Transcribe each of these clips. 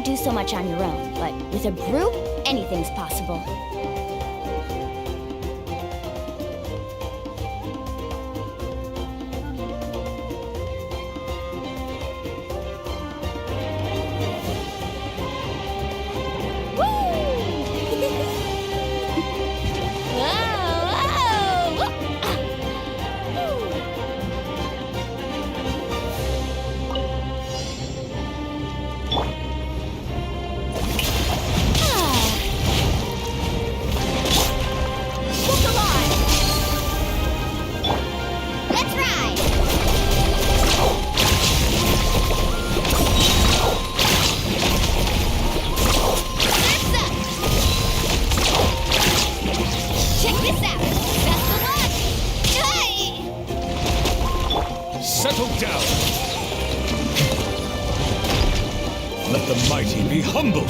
only do so much on your own, but with a group, anything's possible. Settle down. Let the mighty be humbled.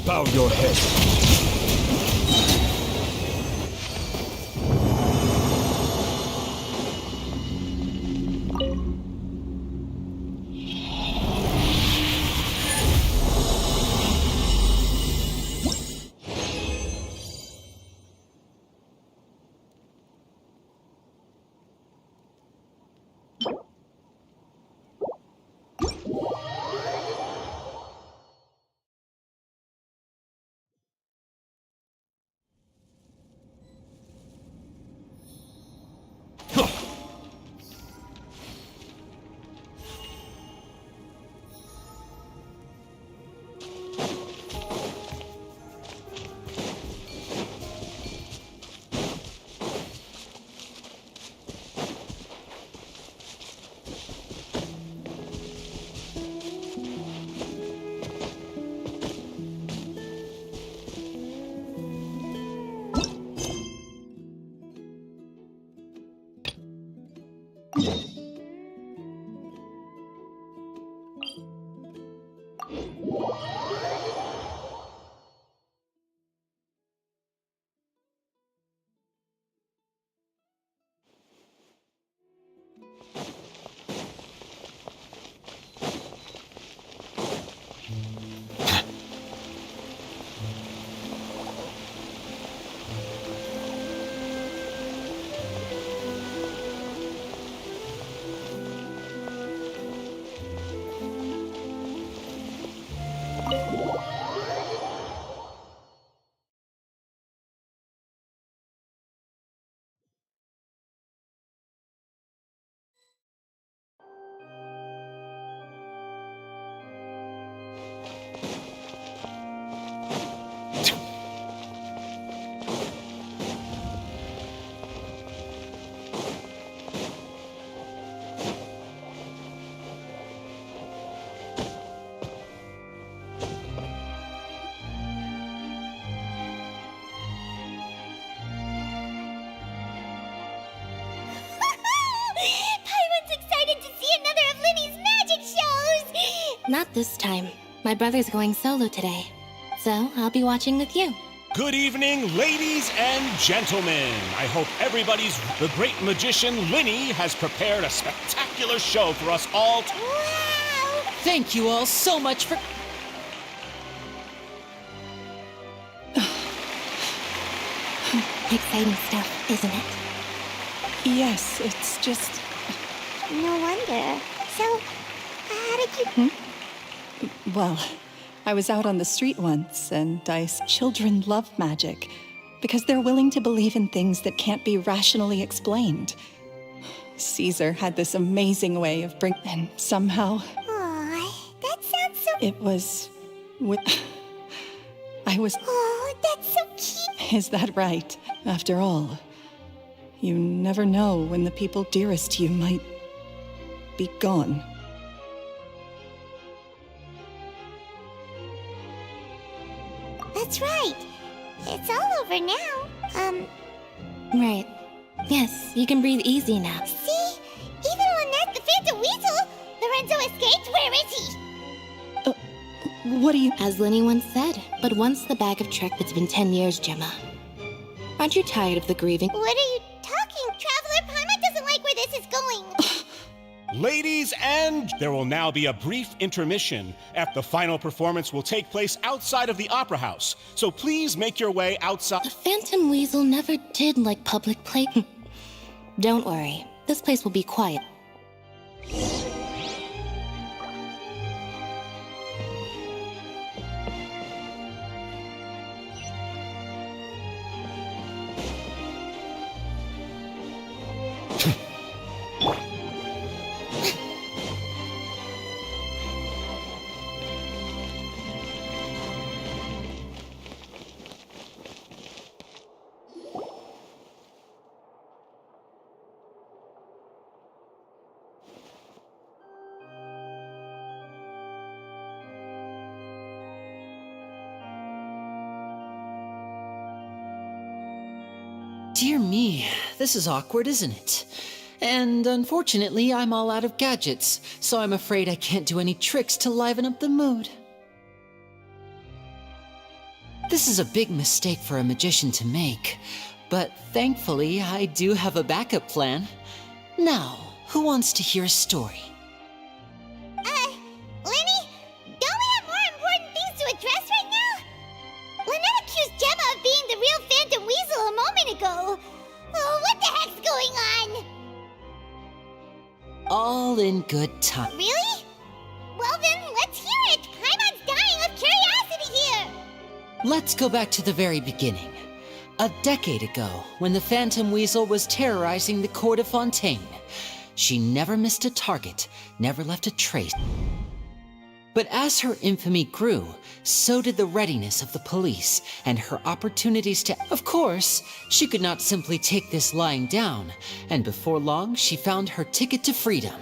Bow your head. Not this time. My brother's going solo today, so I'll be watching with you. Good evening, ladies and gentlemen. I hope the great magician Linny has prepared a spectacular show for us all to... Wow! Thank you all so much for... Exciting stuff, isn't it? Yes, it's just... No wonder. So, how did you... Well, I was out on the street once, and children love magic because they're willing to believe in things that can't be rationally explained. Caesar had this amazing way of and somehow... Aw, that sounds so... It was... I was... Oh, that's so cute! Is that right? After all, you never know when the people dearest to you might be gone. That's right. It's all over now. Right. Yes, you can breathe easy now. See? Even Lynette the Phantom Weasel! Lorenzo escaped? Where is he? What do you... As Linny once said, but once the bag of trick, it's been 10 years, Gemma. Aren't you tired of the grieving? What are you talking? Traveler Paimon doesn't like where this is going. Ladies and... There will now be a brief intermission. The final performance will take place outside of the Opera House. So please make your way outside... The Phantom Weasel never did like public play. Don't worry, this place will be quiet. Dear me, this is awkward, isn't it? And unfortunately, I'm all out of gadgets, so I'm afraid I can't do any tricks to liven up the mood. This is a big mistake for a magician to make, but thankfully, I do have a backup plan. Now, who wants to hear a story? Lenny, don't we have more important things to address right now? Lynette accused Gemma of being the real Phantom Weasel a moment ago. Oh, what the heck's going on? All in good time. Really? Well then, let's hear it! Paimon's dying of curiosity here! Let's go back to the very beginning. A decade ago, when the Phantom Weasel was terrorizing the court of Fontaine. She never missed a target, never left a trace. But as her infamy grew, so did the readiness of the police and her opportunities to... Of course, she could not simply take this lying down, and before long, she found her ticket to freedom.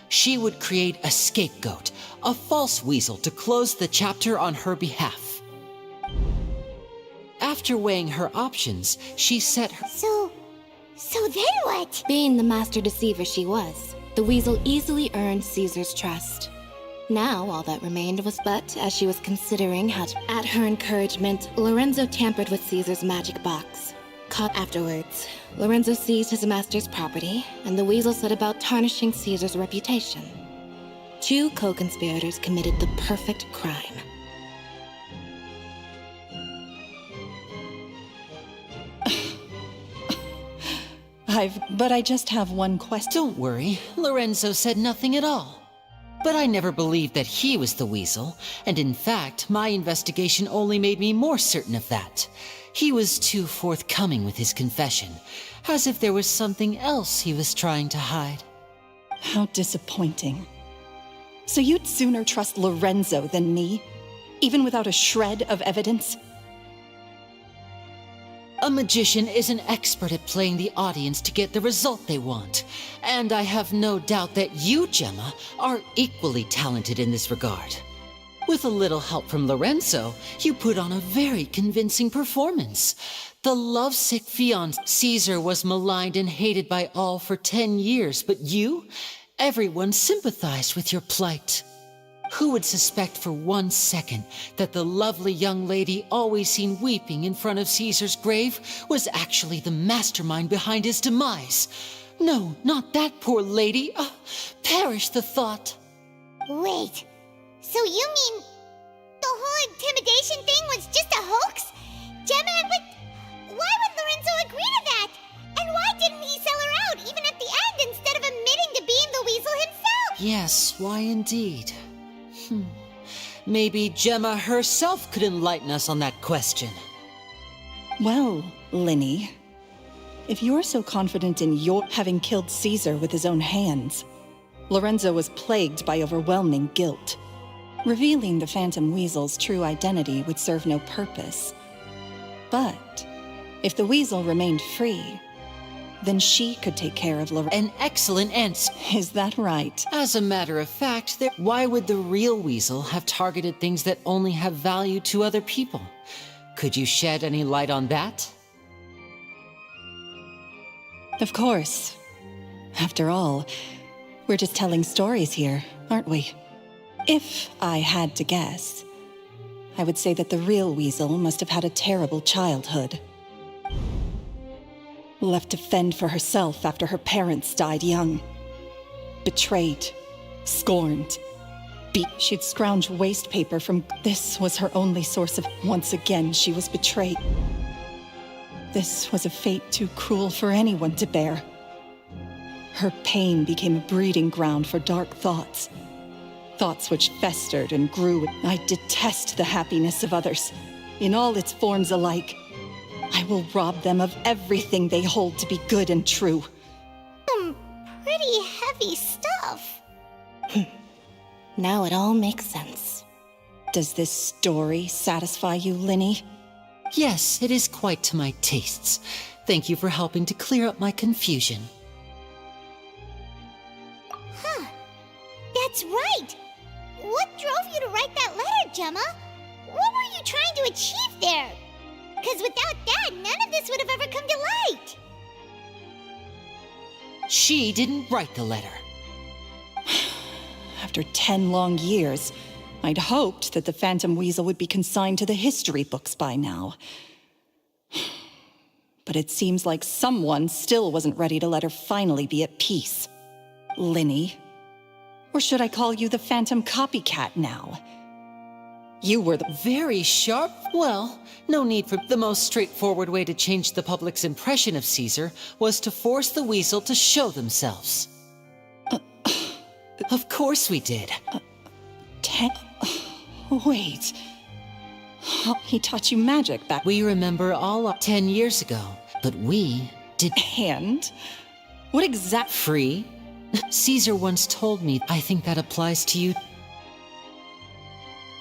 She would create a scapegoat, a false weasel to close the chapter on her behalf. After weighing her options, she set her... So then what? Being the master deceiver she was, the Weasel easily earned Caesar's trust. Now, all that remained was but, as she was considering how to... At her encouragement, Lorenzo tampered with Caesar's magic box. Caught afterwards, Lorenzo seized his master's property, and the Weasel set about tarnishing Caesar's reputation. Two co-conspirators committed the perfect crime. But I just have one question. Don't worry, Lorenzo said nothing at all. But I never believed that he was the Weasel, and in fact, my investigation only made me more certain of that. He was too forthcoming with his confession, as if there was something else he was trying to hide. How disappointing. So you'd sooner trust Lorenzo than me, even without a shred of evidence? A magician is an expert at playing the audience to get the result they want. And I have no doubt that you, Gemma, are equally talented in this regard. With a little help from Lorenzo, you put on a very convincing performance. The lovesick fiancé Caesar was maligned and hated by all for 10 years, but you? Everyone sympathized with your plight. Who would suspect for 1 second that the lovely young lady always seen weeping in front of Caesar's grave was actually the mastermind behind his demise? No, not that poor lady. Perish the thought. Wait, so you mean the whole intimidation thing was just a hoax? Gemma, why would Lorenzo agree to that? And why didn't he sell her out even at the end instead of admitting to being the weasel himself? Yes, why indeed? Maybe Gemma herself could enlighten us on that question. Well, Linny, if you're so confident in your having killed Caesar with his own hands, Lorenzo was plagued by overwhelming guilt. Revealing the Phantom Weasel's true identity would serve no purpose. But if the weasel remained free, then she could take care of Lorenzo. An excellent answer. Is that right? As a matter of fact, why would the real weasel have targeted things that only have value to other people? Could you shed any light on that? Of course. After all, we're just telling stories here, aren't we? If I had to guess, I would say that the real weasel must have had a terrible childhood. Left to fend for herself after her parents died young. Betrayed, scorned, beat. She'd scrounge waste paper from... This was her only source of... Once again, she was betrayed. This was a fate too cruel for anyone to bear. Her pain became a breeding ground for dark thoughts. Thoughts which festered and grew. I detest the happiness of others, in all its forms alike. I will rob them of everything they hold to be good and true. Pretty heavy stuff. Now it all makes sense. Does this story satisfy you, Linny? Yes, it is quite to my tastes. Thank you for helping to clear up my confusion. Huh. That's right. What drove you to write that letter, Gemma? What were you trying to achieve there? Because without that, none of this would have ever come to light. She didn't write the letter. After 10 long years, I'd hoped that the Phantom Weasel would be consigned to the history books by now. But it seems like someone still wasn't ready to let her finally be at peace. Linny. Or should I call you the Phantom Copycat now? You were the... Very sharp? Well, no need for... The most straightforward way to change the public's impression of Caesar was to force the weasel to show themselves. Of course we did. Wait. He taught you magic back... We remember all 10 years ago, but we did... And? What exact... Free? Caesar once told me, I think that applies to you.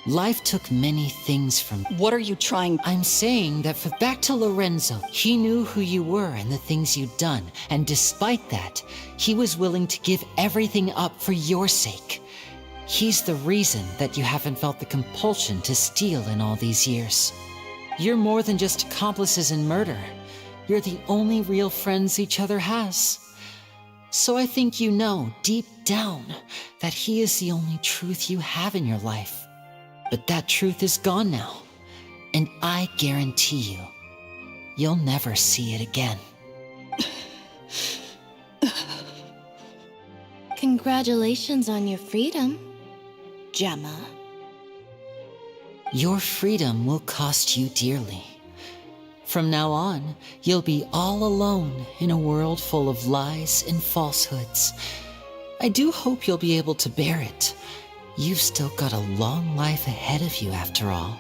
Life took many things from... What are you trying... I'm saying that for back to Lorenzo, he knew who you were and the things you'd done, and despite that, he was willing to give everything up for your sake. He's the reason that you haven't felt the compulsion to steal in all these years. You're more than just accomplices in murder. You're the only real friends each other has. So I think you know, deep down, that he is the only truth you have in your life. But that truth is gone now, and I guarantee you, you'll never see it again. Congratulations on your freedom, Gemma. Your freedom will cost you dearly. From now on, you'll be all alone in a world full of lies and falsehoods. I do hope you'll be able to bear it. You've still got a long life ahead of you, after all.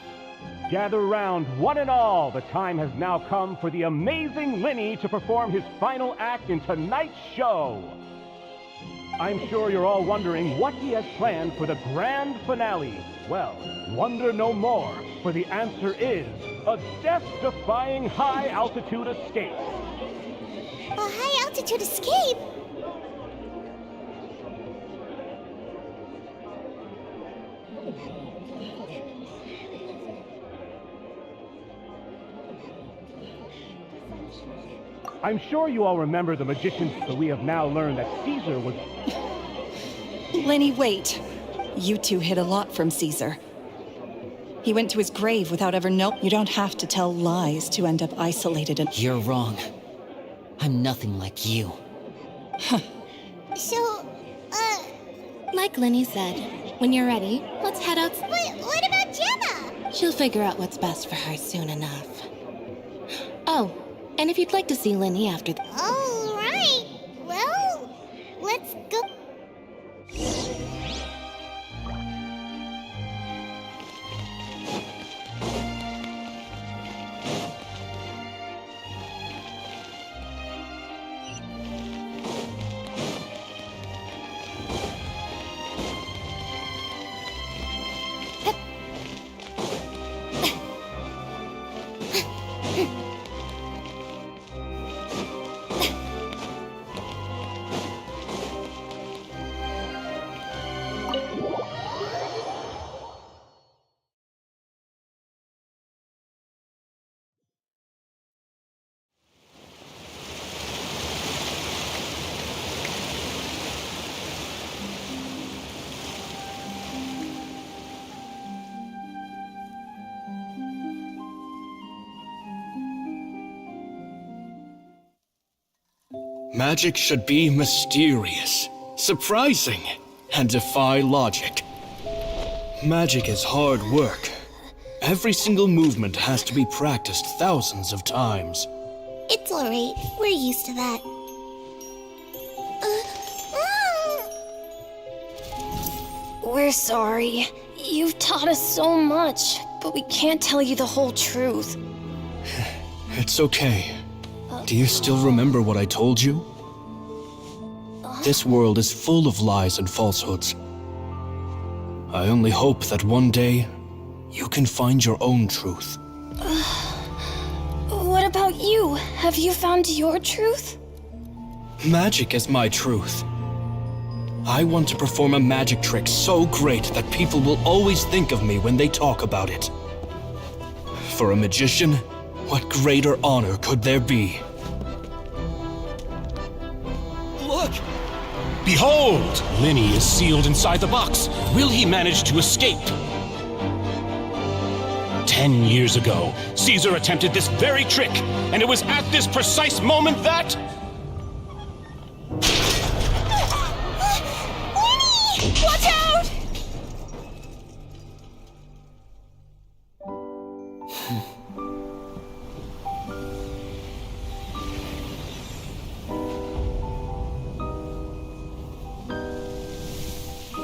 Gather round, one and all. The time has now come for the amazing Linny to perform his final act in tonight's show. I'm sure you're all wondering what he has planned for the grand finale. Well, wonder no more, for the answer is a death-defying high-altitude escape. A high-altitude escape? I'm sure you all remember the magicians, but we have now learned that Caesar was... Linny, wait. You two hid a lot from Caesar. He went to his grave without ever You don't have to tell lies to end up isolated and... You're wrong. I'm nothing like you. So, Like Linny said, when you're ready, let's head out. what about Gemma? She'll figure out what's best for her soon enough. Oh, and if you'd like to see Linny after All right. Well, let's go. Magic should be mysterious, surprising, and defy logic. Magic is hard work. Every single movement has to be practiced thousands of times. It's all right. We're used to that. We're sorry. You've taught us so much, but we can't tell you the whole truth. It's okay. Do you still remember what I told you? This world is full of lies and falsehoods. I only hope that one day you can find your own truth. What about you? Have you found your truth? Magic is my truth. I want to perform a magic trick so great that people will always think of me when they talk about it. For a magician, what greater honor could there be? Look! Behold! Linny is sealed inside the box. Will he manage to escape? 10 years ago, Caesar attempted this very trick, and it was at this precise moment that... Watch out!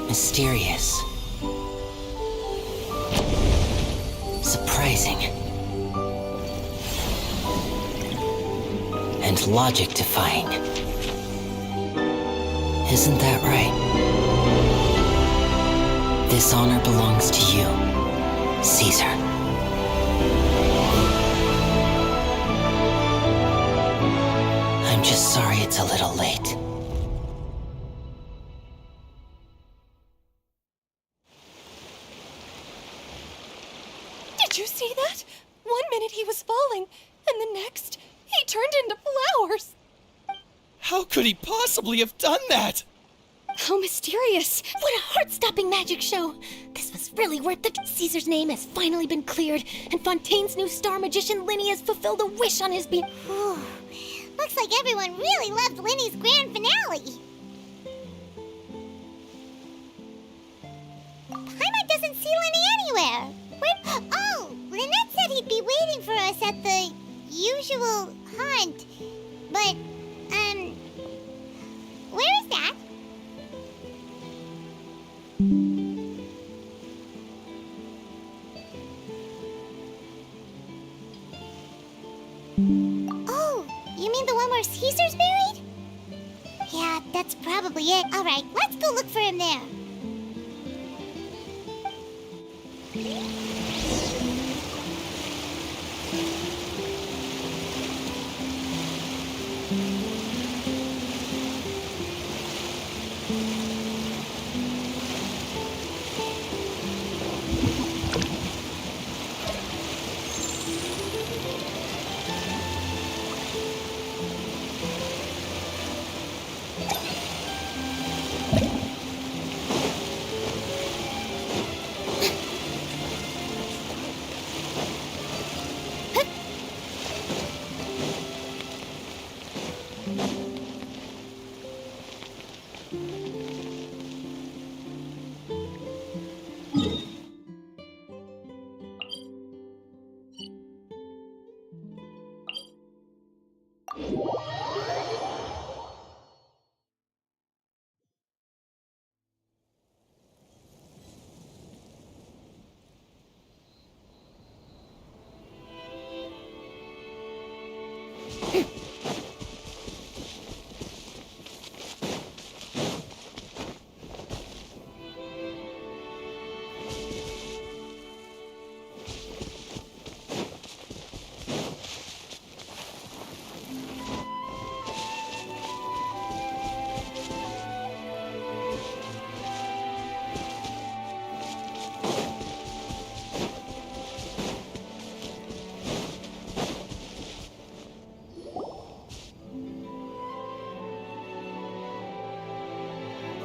Mysterious. Surprising. And logic-defying. Isn't that right? This honor belongs to you, Caesar. I'm just sorry it's a little late. Did you see that? 1 minute he was falling, and the next, he turned into flowers. How could he possibly have done that? How mysterious! What a heart-stopping magic show! This was really worth it. Caesar's name has finally been cleared, and Fontaine's new star magician Linny has fulfilled a wish on his behalf. Looks like everyone really loved Linny's grand finale. Paimon doesn't see Linny anywhere. Oh, Lynette said he'd be waiting for us at the usual haunt. But, where is that? Oh, you mean the one where Caesar's buried? Yeah, that's probably it. All right, let's go look for him there.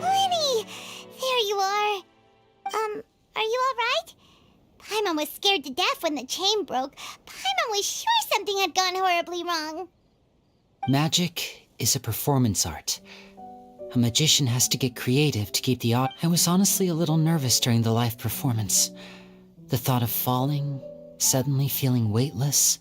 Lenny! There you are. Are you alright? Paimon was scared to death when the chain broke. Paimon was sure something had gone horribly wrong. Magic is a performance art. A magician has to get creative to keep the I was honestly a little nervous during the live performance. The thought of falling, suddenly feeling weightless,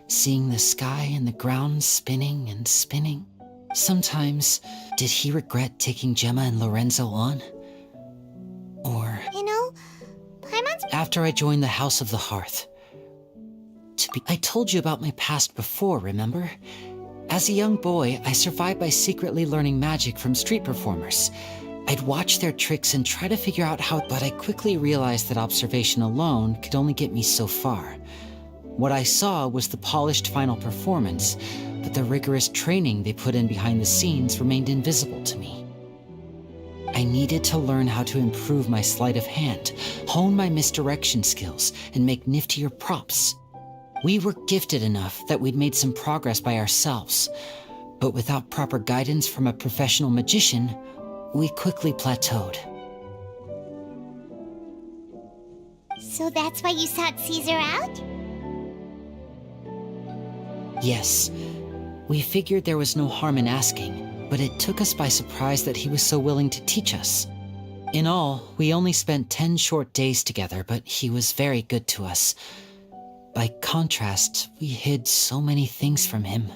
seeing the sky and the ground spinning and spinning. Sometimes, did he regret taking Gemma and Lorenzo on? Or... You know, Paimon's... After I joined the House of the Hearth. I told you about my past before, remember? As a young boy, I survived by secretly learning magic from street performers. I'd watch their tricks and try to figure out how, but I quickly realized that observation alone could only get me so far. What I saw was the polished final performance, but the rigorous training they put in behind the scenes remained invisible to me. I needed to learn how to improve my sleight of hand, hone my misdirection skills, and make niftier props. We were gifted enough that we'd made some progress by ourselves, but without proper guidance from a professional magician, we quickly plateaued. So that's why you sought Caesar out? Yes, we figured there was no harm in asking, but it took us by surprise that he was so willing to teach us. In all, we only spent 10 short days together, but he was very good to us. By contrast, we hid so many things from him.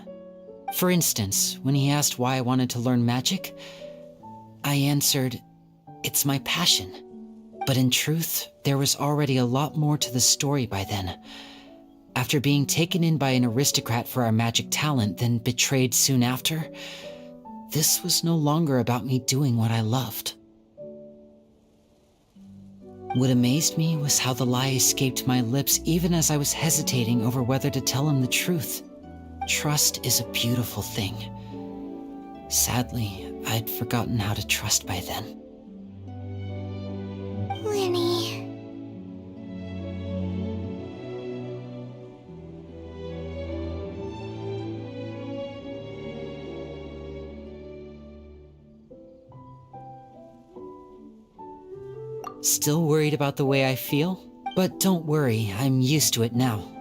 For instance, when he asked why I wanted to learn magic, I answered, "It's my passion." But in truth, there was already a lot more to the story by then. After being taken in by an aristocrat for our magic talent, then betrayed soon after, this was no longer about me doing what I loved. What amazed me was how the lie escaped my lips even as I was hesitating over whether to tell him the truth. Trust is a beautiful thing. Sadly, I'd forgotten how to trust by then. Lenny... Still worried about the way I feel? But don't worry, I'm used to it now.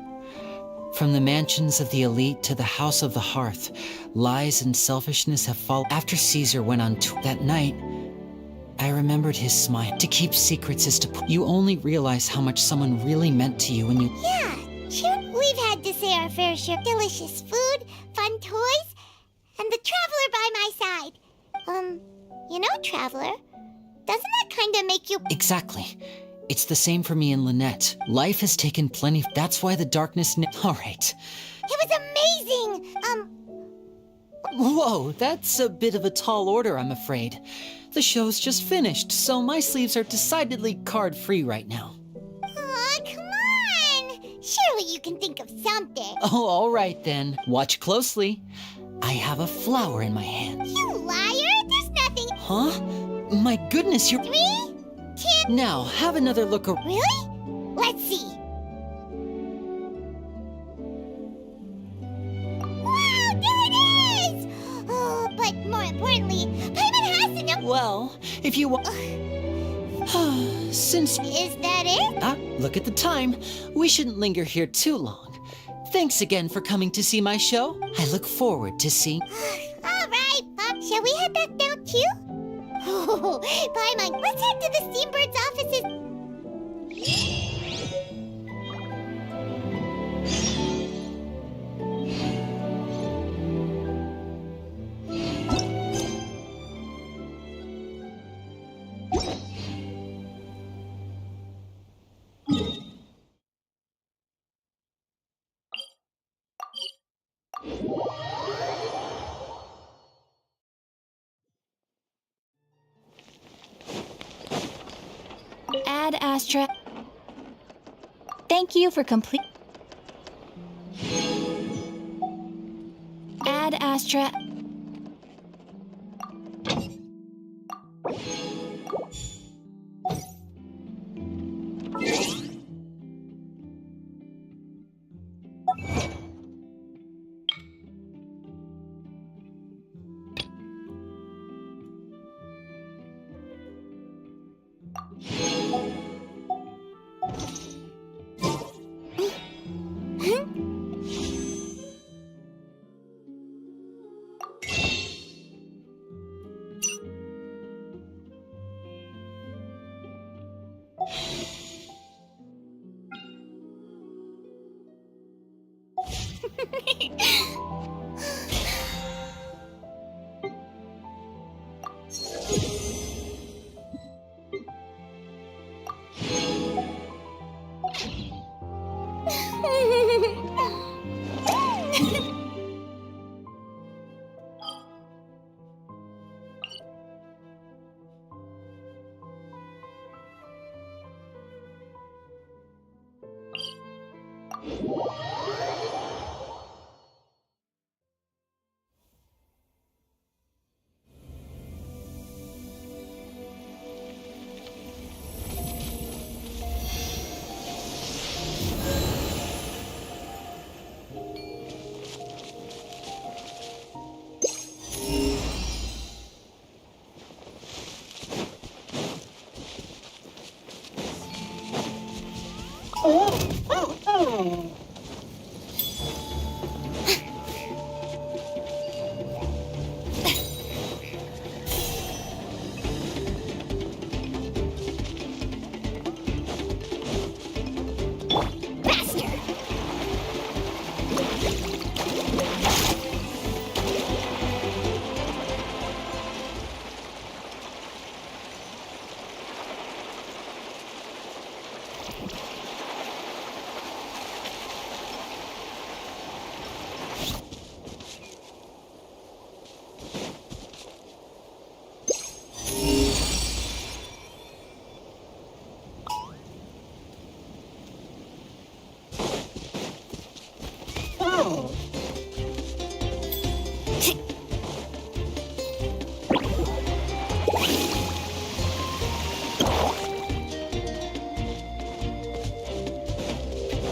From the mansions of the elite to the House of the Hearth, lies and selfishness have followed. After Caesar went on tour that night, I remembered his smile. To keep secrets is to... You only realize how much someone really meant to you when you... Yeah, sure. We've had to say our fair share. Delicious food, fun toys, and the Traveler by my side. You know, Traveler, doesn't that kind of make you... Exactly. It's the same for me and Lynette. Life has taken plenty... That's why the darkness... All right. It was amazing! Whoa, that's a bit of a tall order, I'm afraid. The show's just finished, so my sleeves are decidedly card-free right now. Aw, come on! Surely you can think of something. Oh, all right then. Watch closely. I have a flower in my hand. You liar! There's nothing... Huh? My goodness, you're... 3, 2... Now, have another look around. Really? Let's see. Wow, there it is! Oh, but more importantly, Paimon has to know... Well, if you want... Since... Is that it? Look at the time. We shouldn't linger here too long. Thanks again for coming to see my show. I look forward to seeing... Oh, Shall we head back down too? Oh, Paimon, let's head to the Steambird's offices. Ad Astra. Thank you for complete. Ad Astra.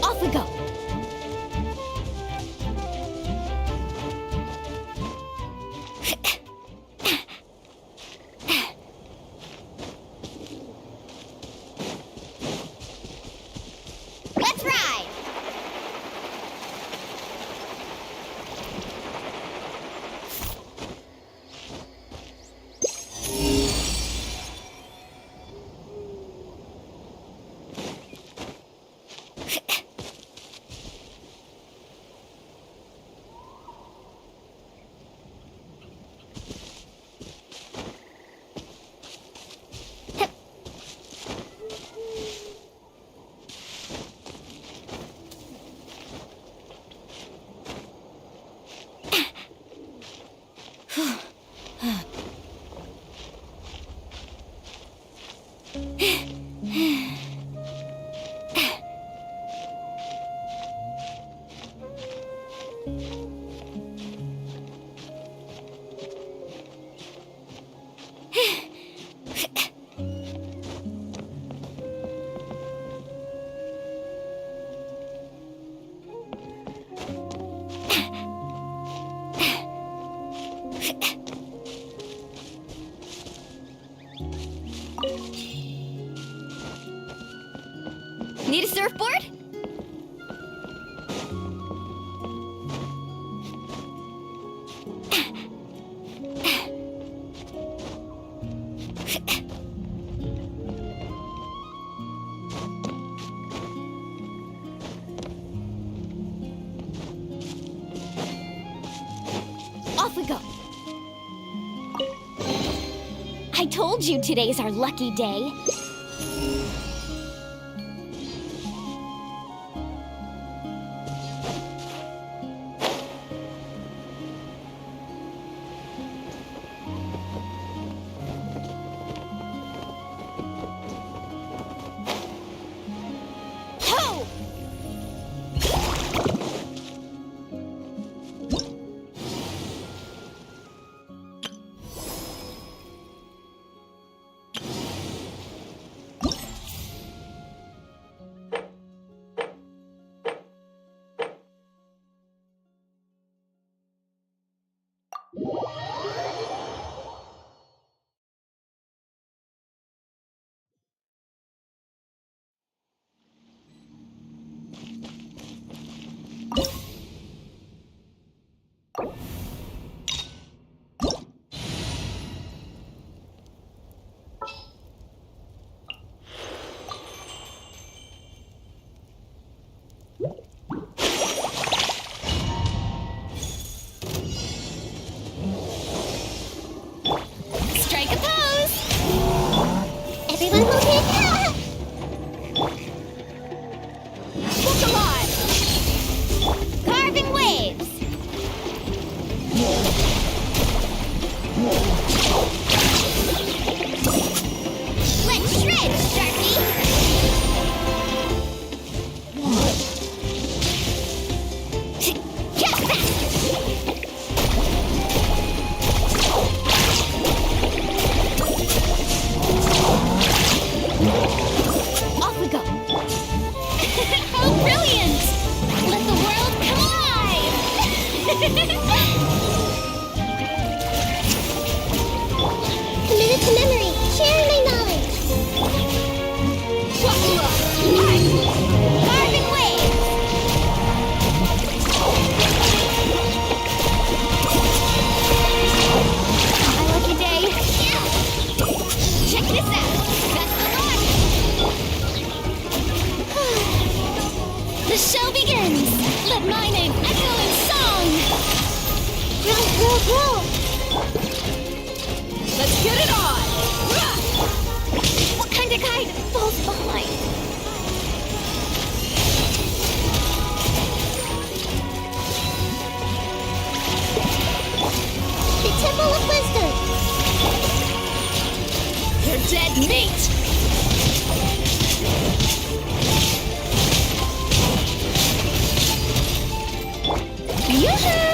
Off we go. Let's ride! Need a surfboard? Off we go. I told you today's our lucky day. Ho! Strike a pose! Everyone hold it. Look alive! Carving waves! Let's shred, Sharky! Get faster! Off we go! How brilliant! Let the world come alive! Committed to memory. Sharing my knowledge. Wakula! Hi! Carving waves! My lucky day! Check this out! Best of luck! The show begins! Let my name echo in song! Grow, grow, grow. Let's get it on! What kind of guy falls behind? The Temple of Wisdom. You're dead meat! Yoo-hoo!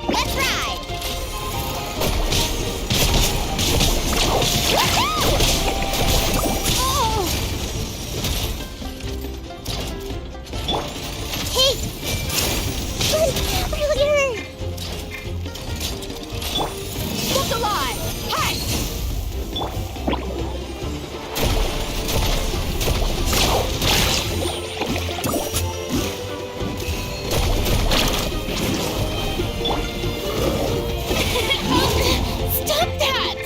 Let's ride! Woohoo! Oh! Hey! Run earlier! Look alive! Hi! Stop that!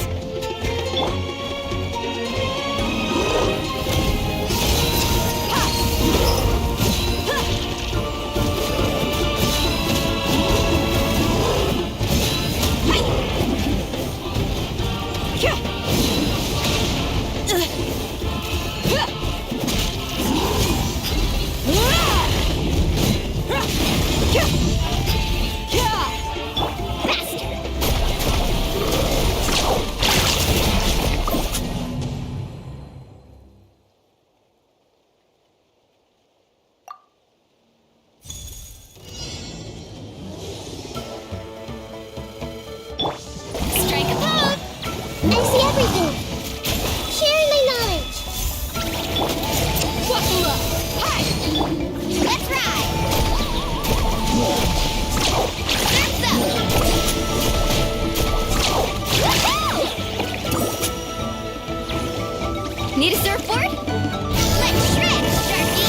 Strike a pose! I see everything. Sharing my knowledge. Wakula! Hi! Let's ride! Surf's up! Woohoo! Need a surfboard? Let's shred, Sharky!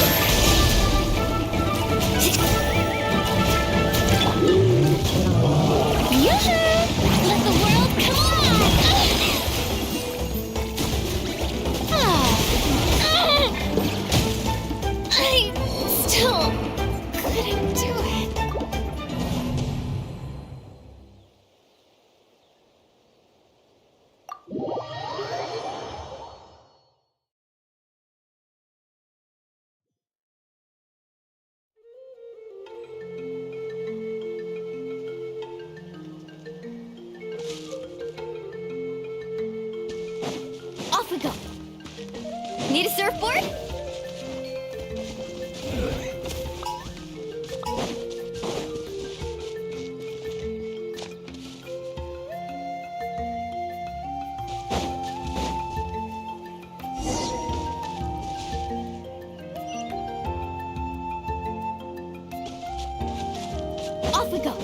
Let the world come alive! I still couldn't do it. Off we go. Need a surfboard? Off we go.